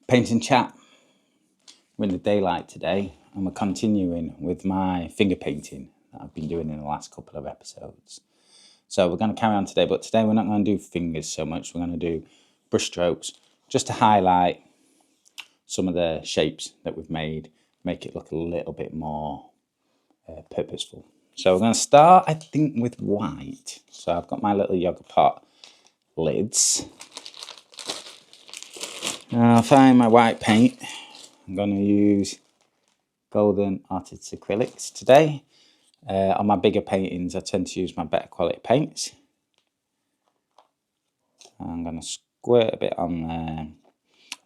Paint and chat. We're in the daylight today, and we're continuing with my finger painting that I've been doing in the last couple of episodes. So we're going to carry on today, but today we're not going to do fingers so much. We're going to do brush strokes just to highlight some of the shapes that we've made, make it look a little bit more purposeful. So we're going to start, I think, with white. So I've got my little yoga pot lids. I'll find my white paint. I'm going to use Golden Artist Acrylics today. On my bigger paintings, I tend to use my better quality paints. I'm going to squirt a bit on there.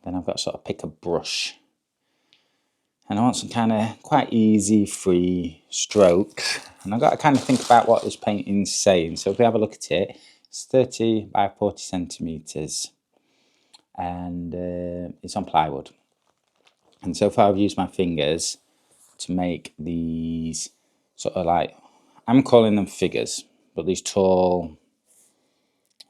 Then I've got to sort of pick a brush. And I want some kind of quite easy, free strokes. And I've got to kind of think about what this painting's saying. So if we have a look at it, it's 30 by 40 centimetres. And it's on plywood. And so far I've used my fingers to make these sort of like, I'm calling them figures, but these tall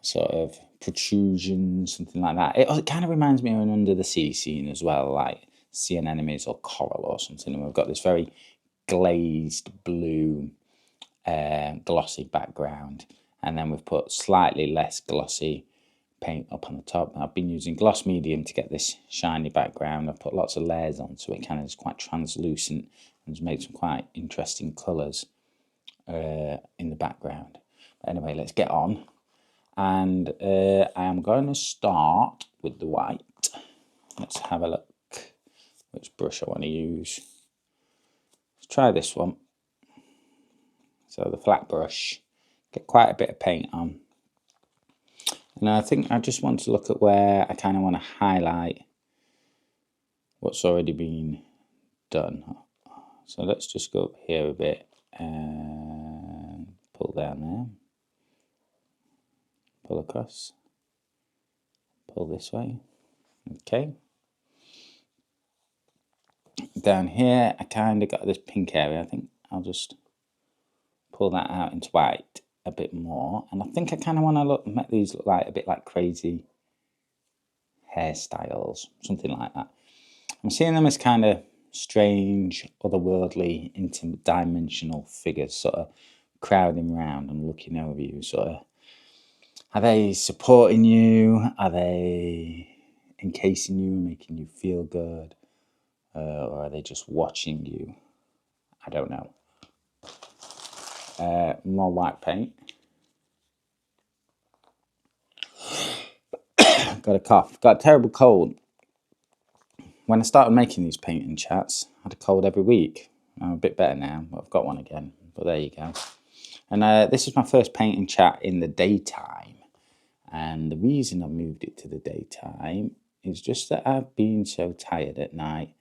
sort of protrusions, something like that. It kind of reminds me of an under the sea scene as well, like sea anemones or coral or something. And we've got this very glazed blue glossy background, and then we've put slightly less glossy paint up on the top. I've been using gloss medium to get this shiny background. I've put lots of layers on so it kind of is quite translucent and made some quite interesting colours in the background. But anyway, let's get on. And I am going to start with the white. Let's have a look which brush I want to use. Let's try this one. So the flat brush, get quite a bit of paint on. And I think I just want to look at where I kind of want to highlight what's already been done. So let's just go up here a bit and pull down there. Pull across. Pull this way. Okay. Down here, I kind of got this pink area. I think I'll just pull that out into white a bit more, and I think I kind of want to make these look like a bit like crazy hairstyles, something like that. I'm seeing them as kind of strange, otherworldly, interdimensional figures, sort of crowding around and looking over you. Sort of, are they supporting you? Are they encasing you, making you feel good, or are they just watching you? I don't know. More white paint. Got a cough. Got a terrible cold. When I started making these painting chats, I had a cold every week. I'm a bit better now, but I've got one again. But there you go. And this is my first painting chat in the daytime. And the reason I moved it to the daytime is just that I've been so tired at night.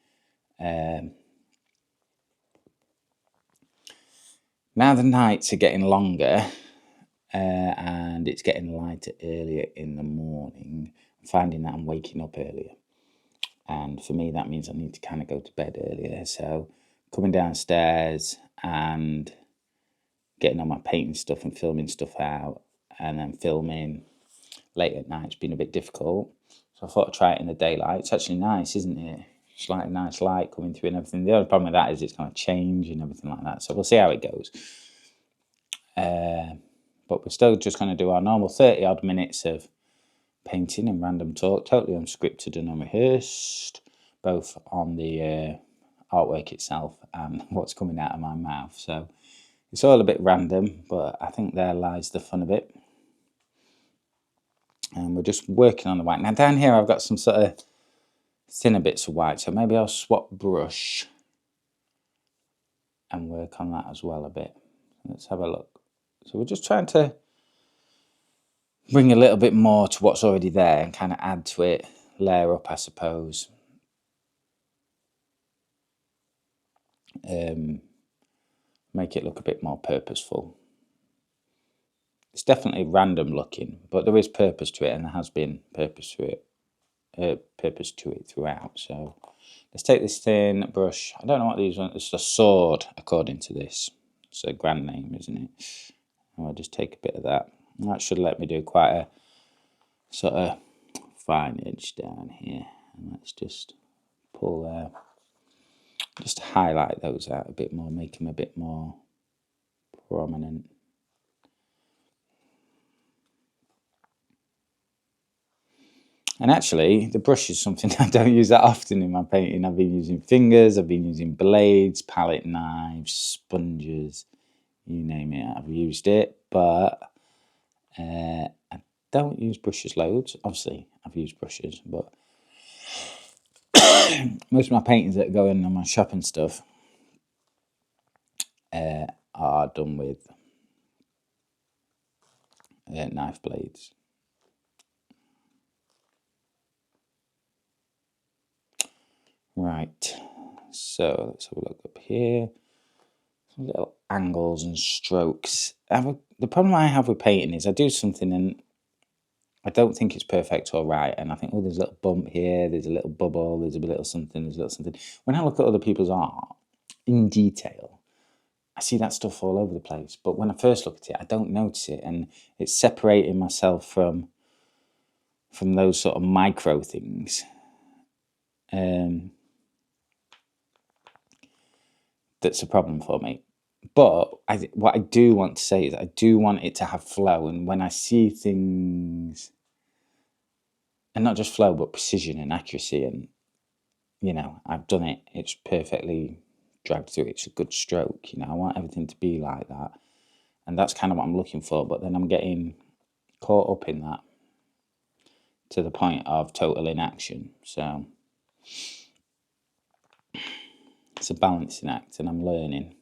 Now the nights are getting longer and it's getting lighter earlier in the morning. I'm finding that I'm waking up earlier. And for me, that means I need to kind of go to bed earlier. So coming downstairs and getting on my painting stuff and filming stuff out, and then filming late at night has been a bit difficult. So I thought I'd try it in the daylight. It's actually nice, isn't it? It's like a nice light coming through and everything. The only problem with that is it's going to change and everything like that. So we'll see how it goes. But we're still just going to do our normal 30 odd minutes of painting and random talk, totally unscripted and unrehearsed, both on the artwork itself and what's coming out of my mouth. So it's all a bit random, but I think there lies the fun of it. And we're just working on the white. Now down here I've got some sort of thinner bits of white, so maybe I'll swap brush and work on that as well a bit. Let's have a look. So we're just trying to bring a little bit more to what's already there and kind of add to it, layer up, I suppose. Make it look a bit more purposeful. It's definitely random looking, but there is purpose to it, and there has been purpose to it throughout. So let's take this thin brush. I don't know what these are. It's a sword, according to this. It's a grand name, isn't it? And I'll just take a bit of that. And that should let me do quite a sort of fine edge down here. And let's just pull, just highlight those out a bit more, make them a bit more prominent. And actually, the brush is something I don't use that often in my painting. I've been using fingers, I've been using blades, palette knives, sponges, you name it, I've used it. But I don't use brushes loads. Obviously, I've used brushes, but most of my paintings that go in on my shop and stuff are done with knife blades. Right, so let's have a look up here. Some little angles and strokes. The problem I have with painting is I do something and I don't think it's perfect or right, and I think, oh, there's a little bump here, there's a little bubble, there's a little something, there's a little something. When I look at other people's art in detail, I see that stuff all over the place. But when I first look at it, I don't notice it, and it's separating myself from those sort of micro things. That's a problem for me. But what I do want to say is I do want it to have flow, and when I see things, and not just flow, but precision and accuracy, and I've done it, it's perfectly dragged through, it's a good stroke, I want everything to be like that, and that's kind of what I'm looking for. But then I'm getting caught up in that to the point of total inaction. So it's a balancing act, and I'm learning.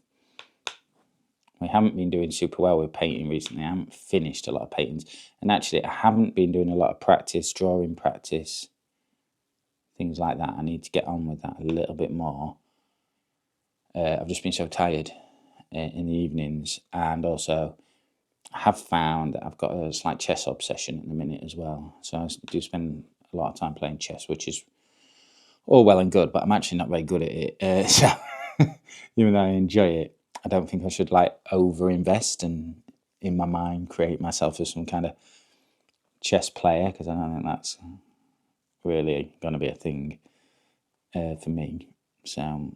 We haven't been doing super well with painting recently. I haven't finished a lot of paintings. And actually, I haven't been doing a lot of practice, drawing practice, things like that. I need to get on with that a little bit more. I've just been so tired in the evenings. And also, I have found that I've got a slight chess obsession at the minute as well. So I do spend a lot of time playing chess, which is all well and good, but I'm actually not very good at it. So even though I enjoy it, I don't think I should over-invest and in my mind create myself as some kind of chess player, because I don't think that's really going to be a thing for me. So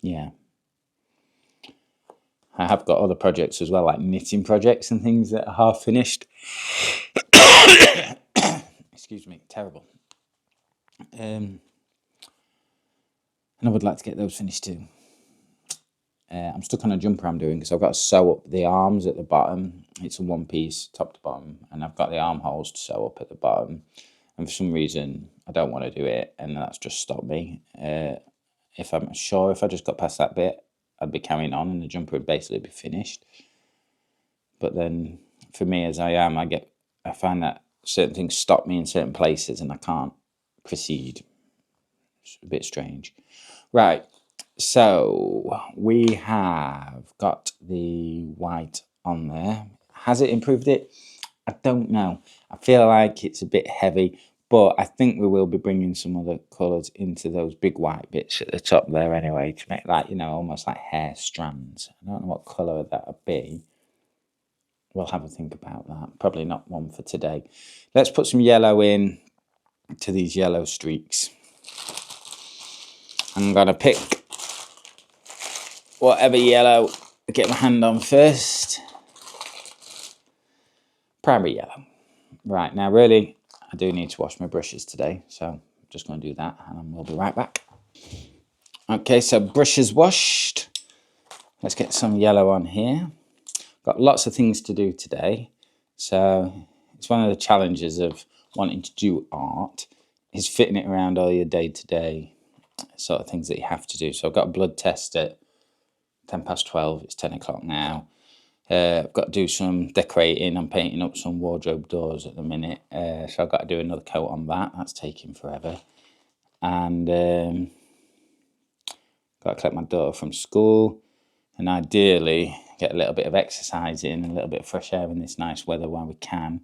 yeah, I have got other projects as well, like knitting projects and things that are half finished. Excuse me, terrible. And I would like to get those finished too. I'm stuck on a jumper I'm doing because I've got to sew up the arms at the bottom. It's a one piece top to bottom, and I've got the armholes to sew up at the bottom. And for some reason, I don't want to do it, and that's just stopped me. If I just got past that bit, I'd be carrying on, and the jumper would basically be finished. But then, for me as I am, I find that certain things stop me in certain places, and I can't proceed. It's a bit strange. Right. So we have got the white on there. Has it improved it? I don't know. I feel like it's a bit heavy, but I think we will be bringing some other colours into those big white bits at the top there anyway, to make that, almost like hair strands. I don't know what colour that would be. We'll have a think about that. Probably not one for today. Let's put some yellow in to these yellow streaks. I'm going to pick whatever yellow I get my hand on first. Primary yellow. Right, now really, I do need to wash my brushes today, so I'm just going to do that, and we'll be right back. Okay, so brushes washed. Let's get some yellow on here. Got lots of things to do today, so it's one of the challenges of wanting to do art, is fitting it around all your day-to-day sort of things that you have to do. So I've got a blood test at 12:10. It's 10 o'clock now. I've got to do some decorating. I'm painting up some wardrobe doors at the minute, so I've got to do another coat on that. That's taking forever. And got to collect my daughter from school, and ideally get a little bit of exercise in, a little bit of fresh air in this nice weather while we can.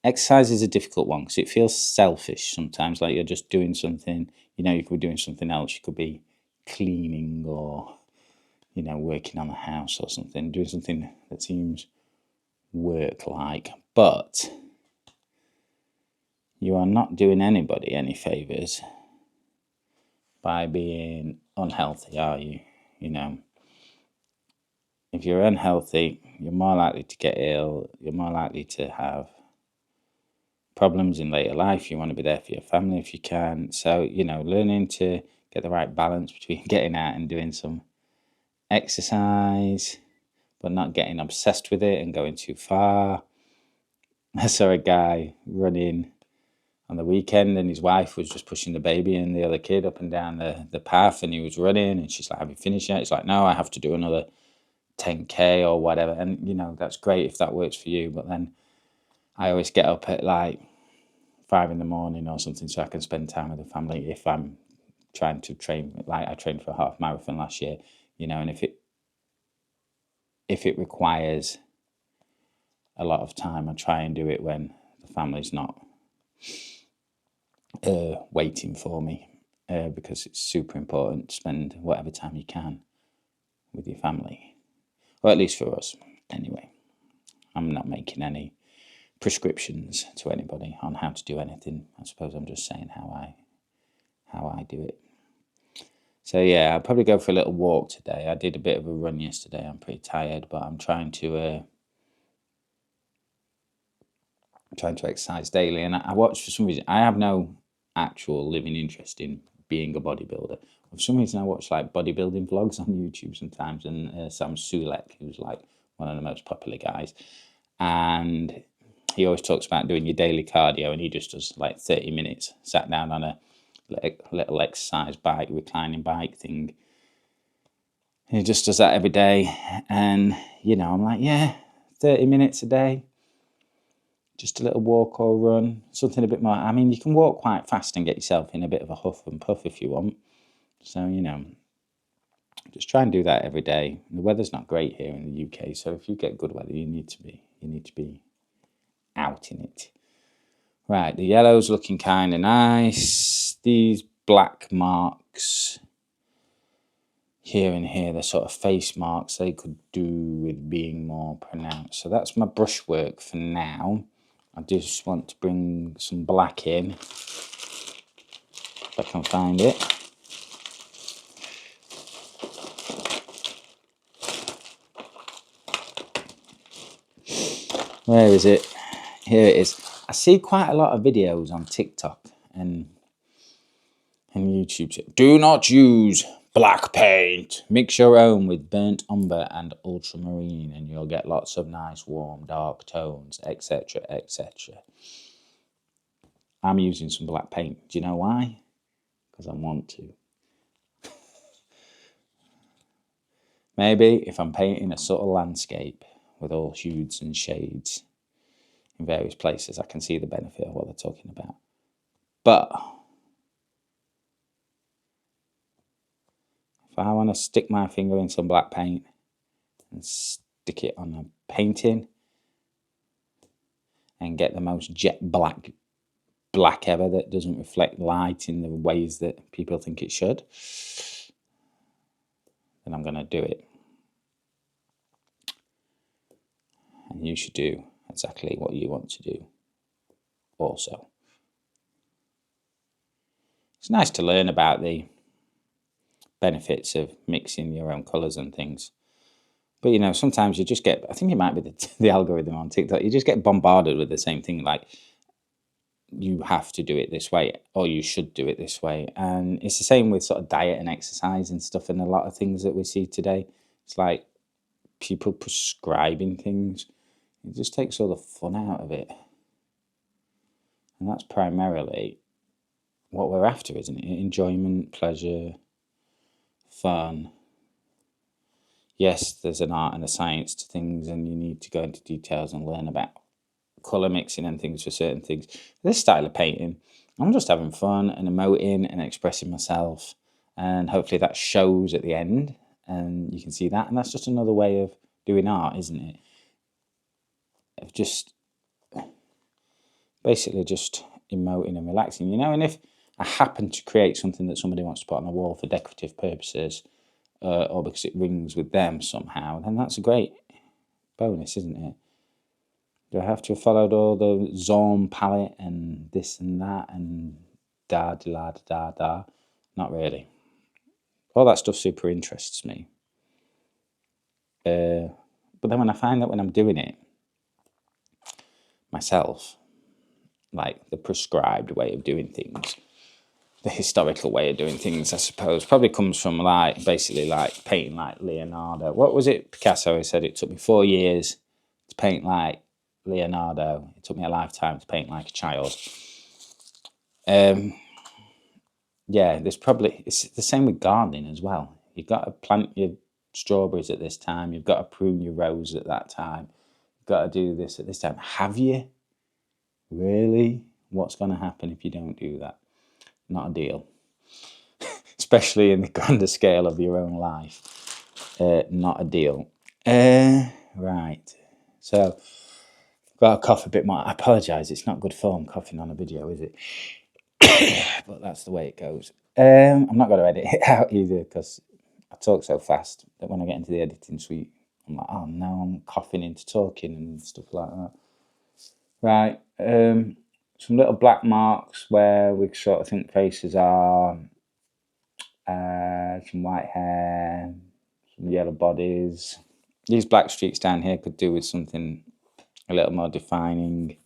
Exercise is a difficult one because it feels selfish sometimes, like you're just doing something. You could be doing something else. You could be cleaning or working on the house or something, doing something that seems work-like. But you are not doing anybody any favours by being unhealthy, are you? You know, if you're unhealthy, you're more likely to get ill, you're more likely to have problems in later life. You want to be there for your family if you can. So, you know, learning to get the right balance between getting out and doing some exercise, but not getting obsessed with it and going too far. I saw a guy running on the weekend, and his wife was just pushing the baby and the other kid up and down the path, and he was running, and she's like, "Have you finished yet?" He's like, "No, I have to do another 10K or whatever." And, you know, that's great if that works for you. But then I always get up at like 5 in the morning or something so I can spend time with the family if I'm trying to train. Like I trained for a half marathon last year, you know, and if it requires a lot of time, I try and do it when the family's not waiting for me, because it's super important to spend whatever time you can with your family, or at least for us anyway. I'm not making any prescriptions to anybody on how to do anything. I suppose I'm just saying how I do it. So yeah, I'll probably go for a little walk today. I did a bit of a run yesterday. I'm pretty tired, but I'm trying to exercise daily. And I watch, for some reason, I have no actual living interest in being a bodybuilder. For some reason, I watch like bodybuilding vlogs on YouTube sometimes, and Sam Sulek, who's like one of the most popular guys, and he always talks about doing your daily cardio, and he just does like 30 minutes sat down on a little exercise bike, reclining bike thing. He just does that every day, and you know, I'm like, yeah, 30 minutes a day, just a little walk or run, something a bit more. I mean, you can walk quite fast and get yourself in a bit of a huff and puff if you want. So, you know, just try and do that every day. The weather's not great here in the UK, so if you get good weather, you need to be out in it. Right, the yellow's looking kind of nice. These black marks here and here, the sort of face marks, they could do with being more pronounced. So that's my brushwork for now. I just want to bring some black in, if I can find it. Where is it? Here it is. I see quite a lot of videos on TikTok and YouTube. Do not use black paint. Mix your own with burnt umber and ultramarine, and you'll get lots of nice, warm, dark tones, etc., etc. I'm using some black paint. Do you know why? Because I want to. Maybe if I'm painting a subtle landscape with all hues and shades in various places, I can see the benefit of what they're talking about. But if I want to stick my finger in some black paint and stick it on a painting and get the most jet black ever that doesn't reflect light in the ways that people think it should, then I'm going to do it. And you should do exactly what you want to do also. It's nice to learn about the benefits of mixing your own colours and things. But, you know, sometimes you just get, I think it might be the algorithm on TikTok, you just get bombarded with the same thing, like, you have to do it this way, or you should do it this way. And it's the same with sort of diet and exercise and stuff, and a lot of things that we see today. It's like people prescribing things. It just takes all the fun out of it. And that's primarily what we're after, isn't it? Enjoyment, pleasure, fun. Yes, there's an art and a science to things, and you need to go into details and learn about colour mixing and things for certain things. This style of painting, I'm just having fun and emoting and expressing myself, and hopefully that shows at the end, and you can see that. And that's just another way of doing art, isn't it? Of just basically just emoting and relaxing, you know. And if I happen to create something that somebody wants to put on the wall for decorative purposes, or because it rings with them somehow, then that's a great bonus, isn't it? Do I have to have followed all the Zorn palette and this and that and da da da da da? Not really. All that stuff super interests me. But then when I find that when I'm doing it myself, like the prescribed way of doing things, the historical way of doing things, I suppose, probably comes from like basically like painting like Leonardo. What was it? Picasso, he said it took me 4 years to paint like Leonardo. It took me a lifetime to paint like a child. Yeah, there's probably, it's the same with gardening as well. You've got to plant your strawberries at this time. You've got to prune your rose at that time. You've got to do this at this time. Have you? Really? What's going to happen if you don't do that? Not a deal. Especially in the grander scale of your own life. Not a deal. Right. So, got to cough a bit more. I apologise. It's not good form coughing on a video, is it? But that's the way it goes. I'm not going to edit it out either because I talk so fast that when I get into the editing suite, I'm like, oh no, I'm coughing into talking and stuff like that. Right. Some little black marks where we sort of think faces are. Some white hair, some yellow bodies. These black streaks down here could do with something a little more defining.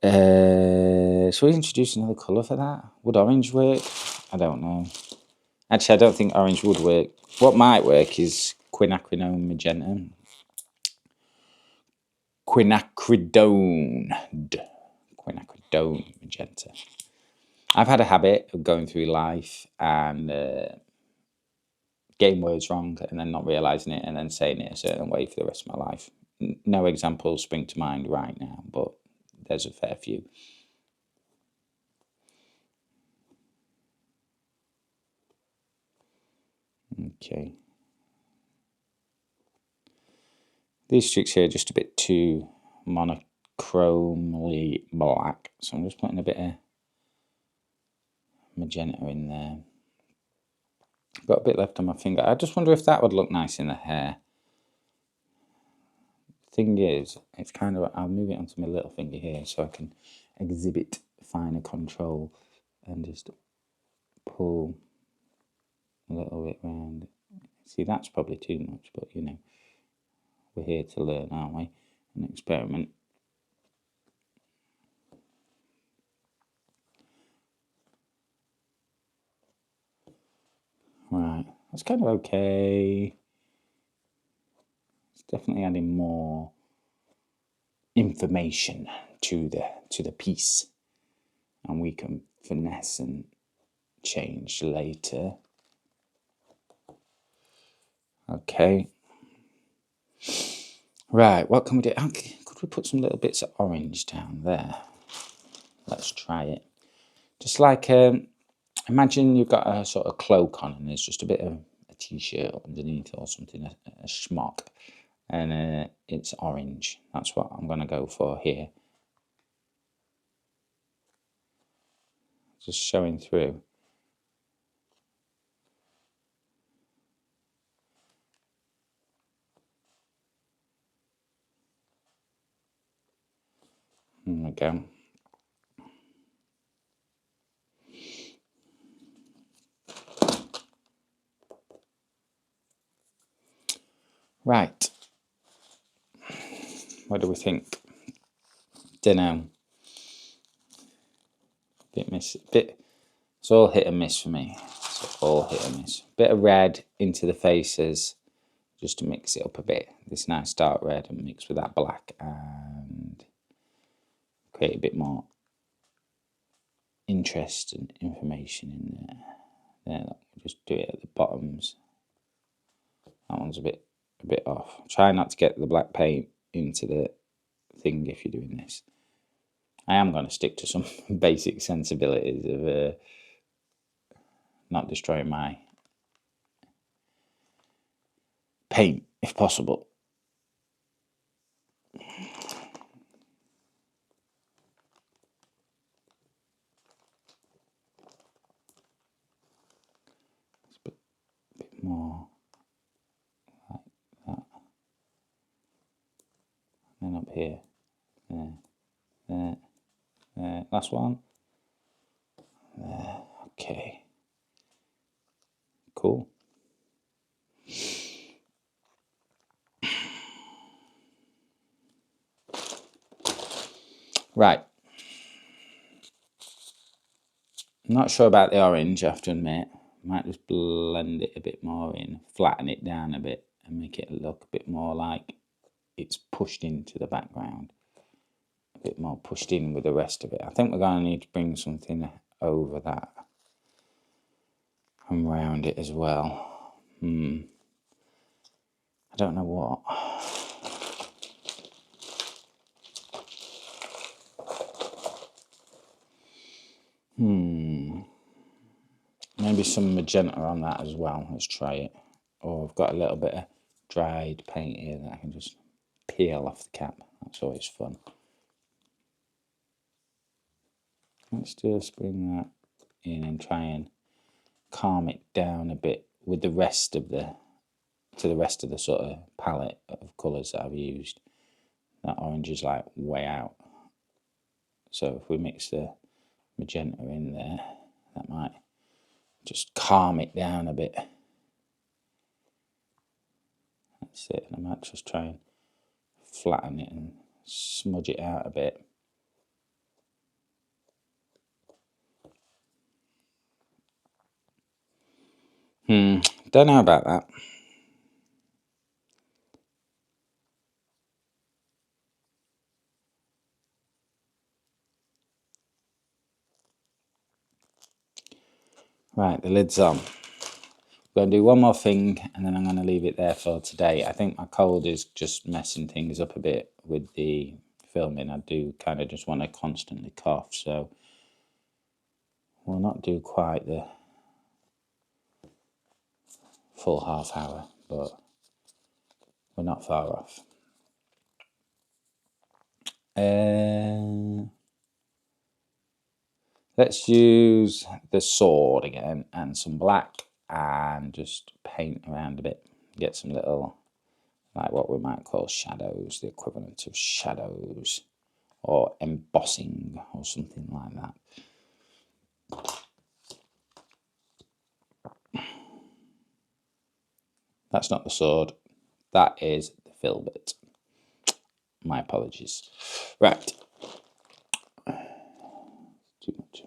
So we introduce another colour for that. Would orange work? I don't know. Actually, I don't think orange would work. What might work is quinacridone magenta. Quinacridone magenta. I've had a habit of going through life and getting words wrong and then not realising it and then saying it a certain way for the rest of my life. No examples spring to mind right now, but there's a fair few. Okay. These streaks here are just a bit too monochromally black, so I'm just putting a bit of magenta in there. Got a bit left on my finger. I just wonder if that would look nice in the hair. Thing is, it's kind of, I'll move it onto my little finger here so I can exhibit finer control and just pull a little bit round. See, that's probably too much, but you know, we're here to learn, aren't we? And experiment. Right, that's kind of okay. It's definitely adding more information to the piece, and we can finesse and change later. Okay. Right, what can we do? Okay, could we put some little bits of orange down there? Let's try it. Just like, imagine you've got a sort of cloak on and there's just a bit of a t-shirt underneath or something, a schmock, and it's orange. That's what I'm going to go for here. Just showing through. There we go. Right. What do we think? Dunno. It's all hit and miss for me. It's all hit and miss. Bit of red into the faces, just to mix it up a bit. This nice dark red and mix with that black and create a bit more interest and information in there. There, just do it at the bottoms. That one's a bit off. Try not to get the black paint into the thing if you're doing this. I am going to stick to some basic sensibilities of not destroying my paint if possible. It's a bit more like that. And then up here. there. Last one. There. Okay. Cool. Right. I'm not sure about the orange, I have to admit. Might just blend it a bit more in, flatten it down a bit, and make it look a bit more like it's pushed into the background. A bit more pushed in with the rest of it. I think we're going to need to bring something over that and round it as well. I don't know what. Maybe some magenta on that as well. Let's try it. Oh, I've got a little bit of dried paint here that I can just peel off the cap. That's always fun. Let's just bring that in and try and calm it down a bit with the rest of the sort of palette of colours that I've used. That orange is like way out. So if we mix the magenta in there, that might just calm it down a bit. That's it. And I might just try and flatten it and smudge it out a bit. Don't know about that. Right, the lid's on. I'm going to do one more thing and then I'm going to leave it there for today. I think my cold is just messing things up a bit with the filming. I do kind of just want to constantly cough, so we'll not do quite the full half hour, but we're not far off. Let's use the sword again and some black and just paint around a bit. Get some little, like what we might call shadows, the equivalent of shadows or embossing or something like that. That's not the sword. That is the filbert. My apologies. Right. Too much.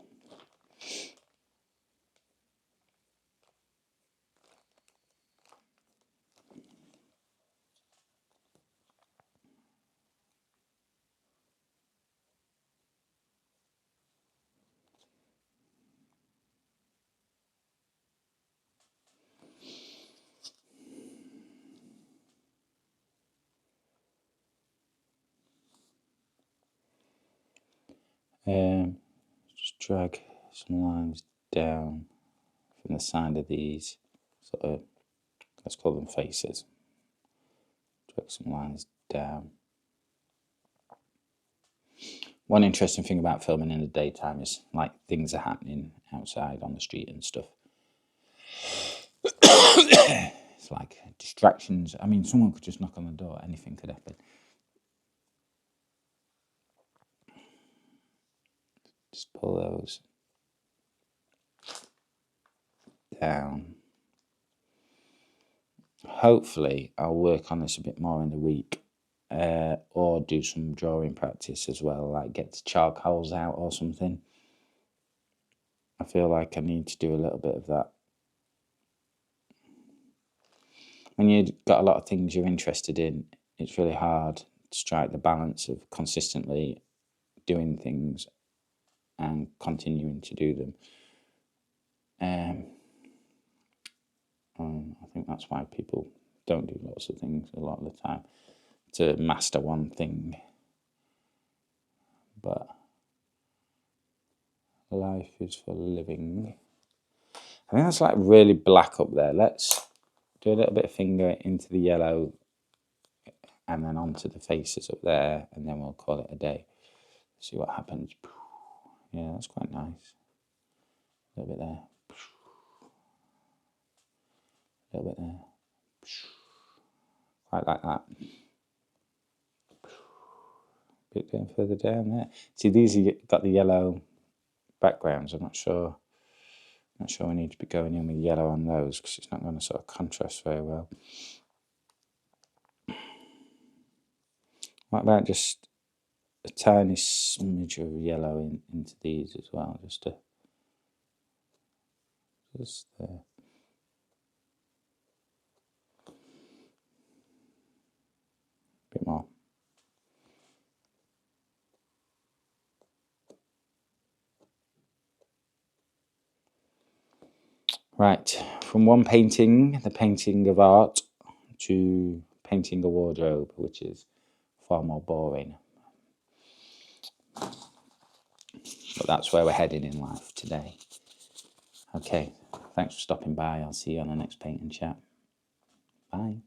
Just drag some lines down from the side of these, sort of, let's call them faces. Drag some lines down. One interesting thing about filming in the daytime is like things are happening outside on the street and stuff. It's like distractions. I mean, someone could just knock on the door, anything could happen. Just pull those down. Hopefully, I'll work on this a bit more in the week, or do some drawing practice as well, like get the charcoals out or something. I feel like I need to do a little bit of that. When you've got a lot of things you're interested in, it's really hard to strike the balance of consistently doing things and continuing to do them. I think that's why people don't do lots of things a lot of the time, to master one thing. But life is for living. I think that's like really black up there. Let's do a little bit of finger into the yellow and then onto the faces up there, and then we'll call it a day. See what happens. Yeah, that's quite nice. A little bit there. A little bit there. Quite like that. bit further down there. See, these have got the yellow backgrounds. I'm not sure we need to be going in with yellow on those because it's not going to sort of contrast very well. What about just a tiny smidge of yellow into these as well, just there. A bit more. Right, from one painting, the painting of art, to painting a wardrobe, which is far more boring. But that's where we're heading in life today. Okay, thanks for stopping by. I'll see you on the next paint and chat. Bye.